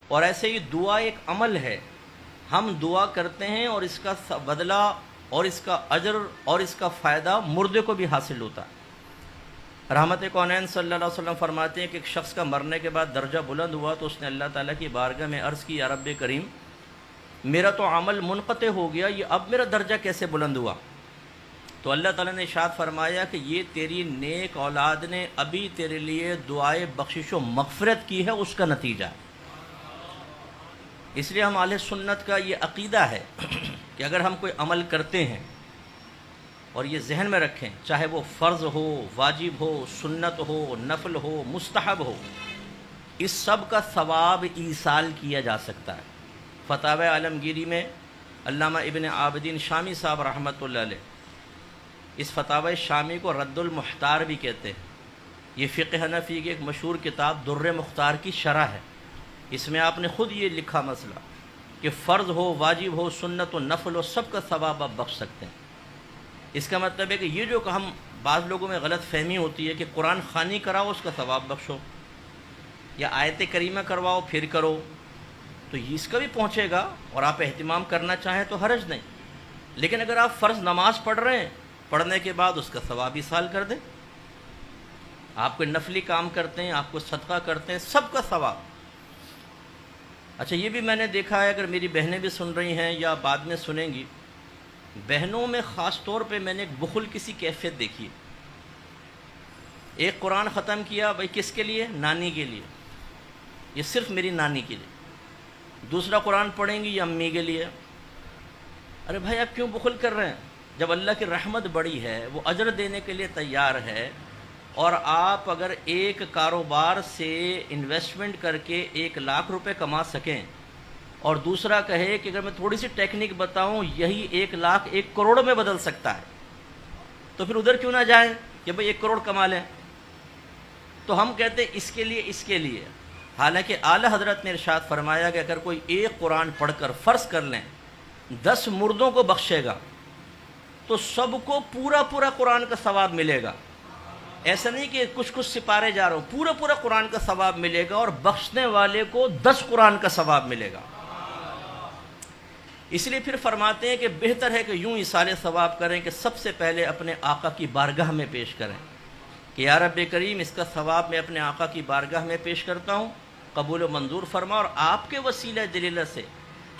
اور ایسے ہی دعا ایک عمل ہے، ہم دعا کرتے ہیں اور اس کا بدلہ اور اس کا اجر اور اس کا فائدہ مردے کو بھی حاصل ہوتا ہے۔ رحمت کونین صلی اللہ علیہ وسلم فرماتے ہیں کہ ایک شخص کا مرنے کے بعد درجہ بلند ہوا تو اس نے اللہ تعالیٰ کی بارگاہ میں عرض کی، یا رب کریم، میرا تو عمل منقطع ہو گیا، یہ اب میرا درجہ کیسے بلند ہوا؟ تو اللہ تعالیٰ نے ارشاد فرمایا کہ یہ تیری نیک اولاد نے ابھی تیرے لیے دعائے بخشش و مغفرت کی ہے، اس کا نتیجہ ہے۔ اس لیے ہم اہل سنت کا یہ عقیدہ ہے کہ اگر ہم کوئی عمل کرتے ہیں اور یہ ذہن میں رکھیں، چاہے وہ فرض ہو، واجب ہو، سنت ہو، نفل ہو، مستحب ہو، اس سب کا ثواب ایصال کیا جا سکتا ہے۔ فتاوی عالمگیری میں علامہ ابن عابدین شامی صاحب رحمۃ اللہ علیہ، اس فتاوی شامی کو رد المحتار بھی کہتے ہیں۔ یہ فقہ حنفی کی ایک مشہور کتاب در مختار کی شرح ہے۔ اس میں آپ نے خود یہ لکھا مسئلہ کہ فرض ہو، واجب ہو، سنت و نفل ہو، سب کا ثواب آپ بخش سکتے ہیں۔ اس کا مطلب ہے کہ یہ جو کہ ہم بعض لوگوں میں غلط فہمی ہوتی ہے کہ قرآن خوانی کراؤ اس کا ثواب بخشو، یا آیت کریمہ کرواؤ پھر کرو، تو اس کا بھی پہنچے گا اور آپ اہتمام کرنا چاہیں تو حرج نہیں۔ لیکن اگر آپ فرض نماز پڑھ رہے ہیں، پڑھنے کے بعد اس کا ثواب ایصال کر دیں۔ آپ کوئی نفلی کام کرتے ہیں، آپ کو صدقہ کرتے ہیں، سب کا ثواب۔ اچھا، یہ بھی میں نے دیکھا ہے، اگر میری بہنیں بھی سن رہی ہیں یا بعد میں سنیں گی، بہنوں میں خاص طور پہ میں نے ایک بخل کسی کیفیت دیکھی ہے۔ ایک قرآن ختم کیا، بھائی کس کے لیے؟ نانی کے لیے، یہ صرف میری نانی کے لیے۔ دوسرا قرآن پڑھیں گی یہ امی کے لیے۔ ارے بھائی آپ کیوں بخل کر رہے ہیں؟ جب اللہ کی رحمت بڑی ہے، وہ اجر دینے کے لیے تیار ہے، اور آپ اگر ایک کاروبار سے انویسٹمنٹ کر کے 1,00,000 روپے کما سکیں، اور دوسرا کہے کہ اگر میں تھوڑی سی ٹیکنیک بتاؤں یہی 1,00,000 1 کروڑ میں بدل سکتا ہے، تو پھر ادھر کیوں نہ جائیں کہ بھئی 1 کروڑ کما لیں؟ تو ہم کہتے ہیں اس کے لیے، اس کے لیے۔ حالانکہ اعلیٰ حضرت نے ارشاد فرمایا کہ اگر کوئی ایک قرآن پڑھ کر فرض کر لیں 10 مردوں کو بخشے گا تو سب کو پورا پورا قرآن کا ثواب ملے گا۔ ایسا نہیں کہ کچھ کچھ سپارے جا رہا ہوں، پورا پورا قرآن کا ثواب ملے گا، اور بخشنے والے کو 10 قرآن کا ثواب ملے گا۔ اس لیے پھر فرماتے ہیں کہ بہتر ہے کہ یوں ایصال ثواب کریں کہ سب سے پہلے اپنے آقا کی بارگاہ میں پیش کریں کہ یا رب کریم، اس کا ثواب میں اپنے آقا کی بارگاہ میں پیش کرتا ہوں، قبول و منظور فرما، اور آپ کے وسیلہ جلیلہ سے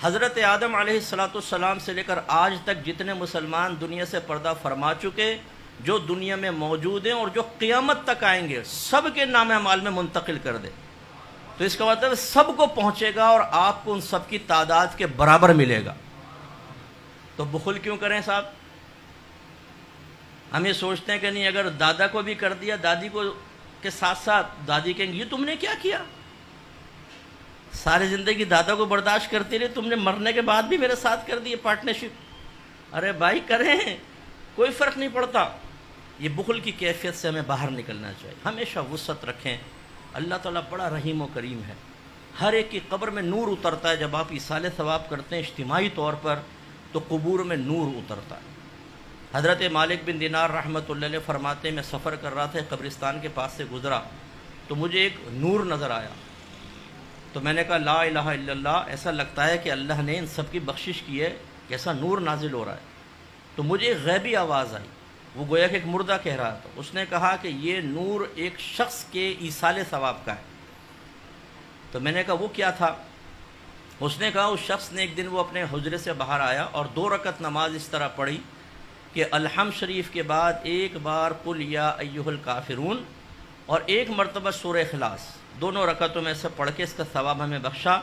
حضرت آدم علیہ السلام سے لے کر آج تک جتنے مسلمان دنیا سے پردہ فرما چکے، جو دنیا میں موجود ہیں اور جو قیامت تک آئیں گے، سب کے نام اعمال میں منتقل کر دے۔ تو اس کا مطلب سب کو پہنچے گا اور آپ کو ان سب کی تعداد کے برابر ملے گا۔ تو بخل کیوں کریں صاحب؟ ہم یہ سوچتے ہیں کہ نہیں، اگر دادا کو بھی کر دیا، دادی کو کے ساتھ ساتھ دادی کہیں گی یہ تم نے کیا کیا؟ ساری زندگی دادا کو برداشت کرتی رہی، تم نے مرنے کے بعد بھی میرے ساتھ کر دی پارٹنرشپ۔ ارے بھائی کریں، کوئی فرق نہیں پڑتا۔ یہ بخل کی کیفیت سے ہمیں باہر نکلنا چاہیے۔ ہمیشہ وسعت رکھیں، اللہ تعالیٰ بڑا رحیم و کریم ہے۔ ہر ایک کی قبر میں نور اترتا ہے۔ جب آپ ایصال ثواب کرتے ہیں اجتماعی طور پر تو قبور میں نور اترتا ہے۔ حضرت مالک بن دینار رحمۃ اللہ علیہ فرماتے ہیں، میں سفر کر رہا تھا، قبرستان کے پاس سے گزرا تو مجھے ایک نور نظر آیا، تو میں نے کہا لا الہ الا اللہ، ایسا لگتا ہے کہ اللہ نے ان سب کی بخشش کی ہے، کیسا نور نازل ہو رہا ہے۔ تو مجھے ایک غیبی آواز آئی، وہ گویا کہ ایک مردہ کہہ رہا تھا۔ اس نے کہا کہ یہ نور ایک شخص کے ایصال ثواب کا ہے۔ تو میں نے کہا وہ کیا تھا؟ اس نے کہا اس شخص نے ایک دن وہ اپنے حجرے سے باہر آیا اور 2 رکعت نماز اس طرح پڑھی کہ الحمد شریف کے بعد ایک بار قل یا ایھا الکافرون اور ایک مرتبہ سورہ اخلاص، دونوں رکعتوں میں سے پڑھ کے اس کا ثواب ہمیں بخشا،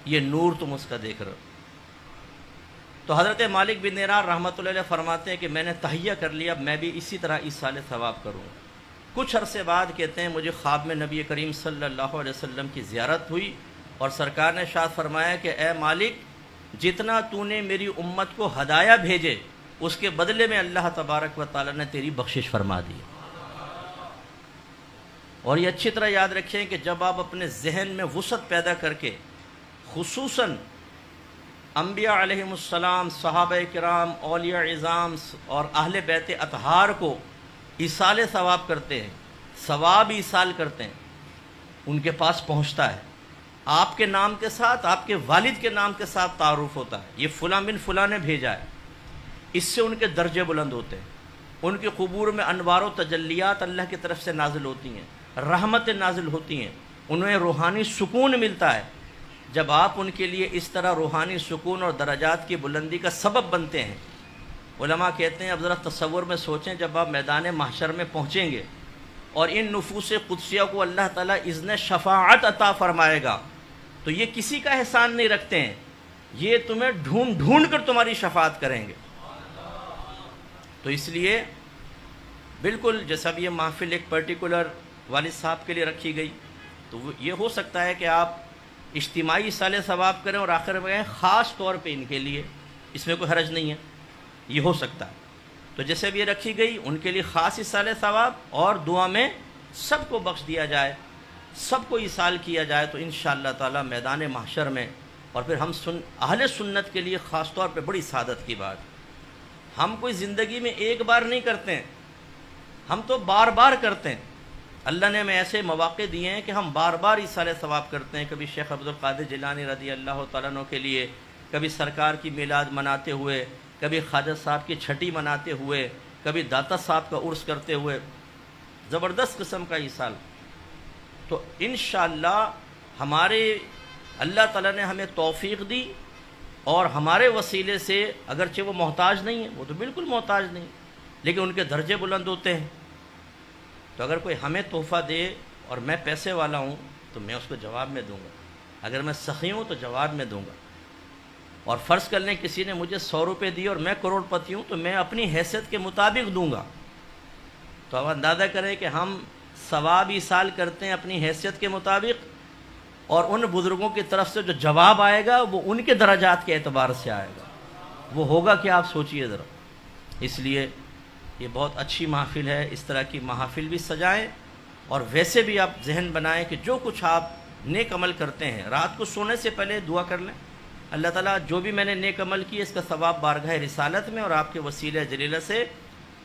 یہ نور تم اس کا دیکھ رہے ہو۔ تو حضرت مالک بن دینار رحمۃ اللہ علیہ فرماتے ہیں کہ میں نے تہیہ کر لیا، اب میں بھی اسی طرح ایصال ثواب کروں۔ کچھ عرصے بعد کہتے ہیں مجھے خواب میں نبی کریم صلی اللہ علیہ وسلم کی زیارت ہوئی، اور سرکار نے ارشاد فرمایا کہ اے مالک، جتنا تو نے میری امت کو ہدایہ بھیجے اس کے بدلے میں اللہ تبارک و تعالیٰ نے تیری بخشش فرما دی۔ اور یہ اچھی طرح یاد رکھیں کہ جب آپ اپنے ذہن میں وسعت پیدا کر کے خصوصاً انبیاء علیہم السلام، صحابہ کرام، اولیاء عظام اور اہل بیت اطہار کو ایصال ثواب کرتے ہیں، ثواب ایصال کرتے ہیں، ان کے پاس پہنچتا ہے۔ آپ کے نام کے ساتھ آپ کے والد کے نام کے ساتھ تعارف ہوتا ہے، یہ فلاں بن فلاں نے بھیجا ہے، اس سے ان کے درجے بلند ہوتے ہیں، ان کے قبور میں انوار و تجلیات اللہ کی طرف سے نازل ہوتی ہیں، رحمتیں نازل ہوتی ہیں، انہیں روحانی سکون ملتا ہے۔ جب آپ ان کے لیے اس طرح روحانی سکون اور درجات کی بلندی کا سبب بنتے ہیں، علماء کہتے ہیں اب ذرا تصور میں سوچیں، جب آپ میدان محشر میں پہنچیں گے اور ان نفوس قدسیہ کو اللہ تعالیٰ اذن شفاعت عطا فرمائے گا، تو یہ کسی کا احسان نہیں رکھتے ہیں، یہ تمہیں ڈھونڈ ڈھونڈ کر تمہاری شفاعت کریں گے۔ تو اس لیے بالکل جیسا بھی یہ محفل ایک پرٹیکولر والد صاحب کے لیے رکھی گئی، تو یہ ہو سکتا ہے کہ آپ اجتماعی اصالہ ثواب کریں اور آخر میں خاص طور پہ ان کے لیے، اس میں کوئی حرج نہیں ہے، یہ ہو سکتا ہے۔ تو جیسے بھی یہ رکھی گئی ان کے لیے خاص اصالہ ثواب، اور دعا میں سب کو بخش دیا جائے، سب کو ایصال کیا جائے، تو انشاءاللہ تعالی میدان محشر میں، اور پھر ہم اہل سنت کے لیے خاص طور پہ بڑی سعادت کی بات، ہم کوئی زندگی میں ایک بار نہیں کرتے ہیں، ہم تو بار بار کرتے ہیں۔ اللہ نے ہمیں ایسے مواقع دیے ہیں کہ ہم بار بار ایصال ثواب کرتے ہیں، کبھی شیخ عبد القادر جیلانی رضی اللہ تعالیٰ عنہ کے لیے، کبھی سرکار کی میلاد مناتے ہوئے، کبھی خواجہ صاحب کی چھٹی مناتے ہوئے، کبھی داتا صاحب کا عرس کرتے ہوئے، زبردست قسم کا ایصال۔ تو انشاءاللہ ہمارے اللہ تعالیٰ نے ہمیں توفیق دی، اور ہمارے وسیلے سے، اگرچہ وہ محتاج نہیں ہیں، وہ تو بالکل محتاج نہیں، لیکن ان کے درجے بلند ہوتے ہیں۔ تو اگر کوئی ہمیں تحفہ دے اور میں پیسے والا ہوں تو میں اس کو جواب میں دوں گا، اگر میں سخی ہوں تو جواب میں دوں گا، اور فرض کر لیں کسی نے مجھے 100 روپے دیے اور میں کروڑ پتی ہوں تو میں اپنی حیثیت کے مطابق دوں گا۔ تو اب اندازہ کریں کہ ہم ثواب ایصال کرتے ہیں اپنی حیثیت کے مطابق، اور ان بزرگوں کی طرف سے جو جواب آئے گا وہ ان کے درجات کے اعتبار سے آئے گا، وہ ہوگا کہ آپ سوچئے ذرا۔ اس لیے یہ بہت اچھی محفل ہے، اس طرح کی محافل بھی سجائیں، اور ویسے بھی آپ ذہن بنائیں کہ جو کچھ آپ نیک عمل کرتے ہیں، رات کو سونے سے پہلے دعا کر لیں، اللہ تعالیٰ جو بھی میں نے نیک عمل کی اس کا ثواب بارگاہ رسالت میں اور آپ کے وسیلہ جلیلہ سے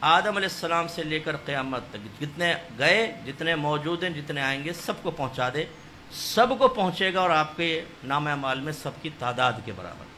آدم علیہ السلام سے لے کر قیامت تک جتنے گئے، جتنے موجود ہیں، جتنے آئیں گے، سب کو پہنچا دے، سب کو پہنچے گا، اور آپ کے نام اعمال میں سب کی تعداد کے برابر۔